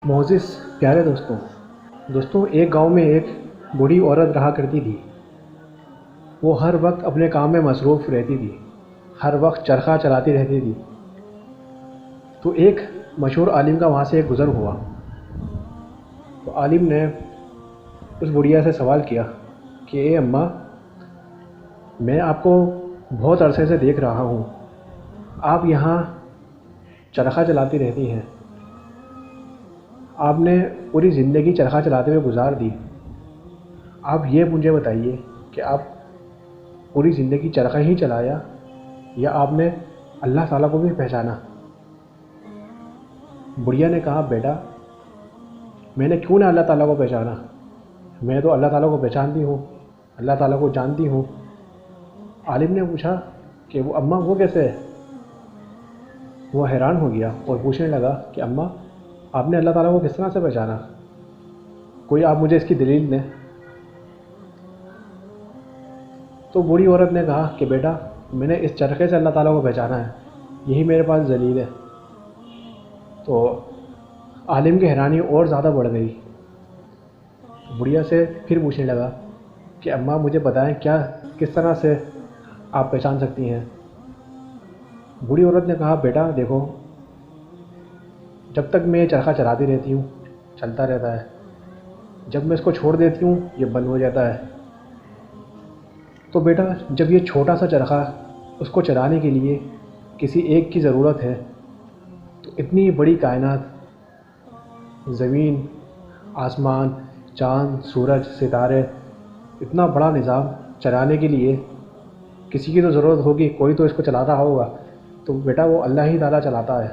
معزز پیارے دوستوں ایک گاؤں میں ایک بوڑھی عورت رہا کرتی تھی۔ وہ ہر وقت اپنے کام میں مصروف رہتی تھی، ہر وقت چرخہ چلاتی رہتی تھی۔ تو ایک مشہور عالم کا وہاں سے ایک گزر ہوا۔ تو عالم نے اس بڑھیا سے سوال کیا کہ اے اماں، میں آپ کو بہت عرصے سے دیکھ رہا ہوں، آپ یہاں چرخہ چلاتی رہتی ہیں، آپ نے پوری زندگی چرخہ چلاتے ہوئے گزار دی۔ آپ یہ مجھے بتائیے کہ آپ پوری زندگی چرخہ ہی چلایا یا آپ نے اللہ تعالیٰ کو بھی پہچانا؟ بڑھیا نے کہا، بیٹا میں نے کیوں نہ اللہ تعالیٰ کو پہچانا، میں تو اللہ تعالیٰ کو پہچانتی ہوں، اللہ تعالیٰ کو جانتی ہوں۔ عالم نے پوچھا کہ وہ اماں وہ کیسے ہے؟ وہ حیران ہو گیا اور پوچھنے لگا کہ اماں آپ نے اللہ تعالیٰ کو کس طرح سے پہچانا؟ کوئی آپ مجھے اس کی دلیل دیں۔ تو بوڑھی عورت نے کہا کہ بیٹا میں نے اس چرخے سے اللہ تعالیٰ کو پہچانا ہے، یہی میرے پاس دلیل ہے۔ تو عالم کی حیرانی اور زیادہ بڑھ گئی۔ بڑھیا سے پھر پوچھنے لگا کہ اماں مجھے بتائیں کس طرح سے آپ پہچان سکتی ہیں؟ بوڑھی عورت نے کہا، بیٹا دیکھو، جب تک میں یہ چرخہ چلاتی رہتی ہوں چلتا رہتا ہے، جب میں اس کو چھوڑ دیتی ہوں یہ بند ہو جاتا ہے۔ تو بیٹا جب یہ چھوٹا سا چرخہ اس کو چلانے کے لیے کسی ایک کی ضرورت ہے، تو اتنی بڑی کائنات، زمین، آسمان، چاند، سورج، ستارے، اتنا بڑا نظام چلانے کے لیے کسی کی تو ضرورت ہوگی، کوئی تو اس کو چلاتا ہوگا۔ تو بیٹا وہ اللہ ہی تعالیٰ چلاتا ہے،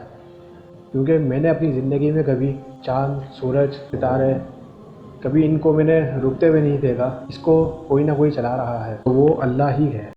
کیونکہ میں نے اپنی زندگی میں کبھی چاند، سورج، ستارے، کبھی ان کو میں نے رکتے ہوئے نہیں دیکھا، اس کو کوئی نہ کوئی چلا رہا ہے، تو وہ اللہ ہی ہے۔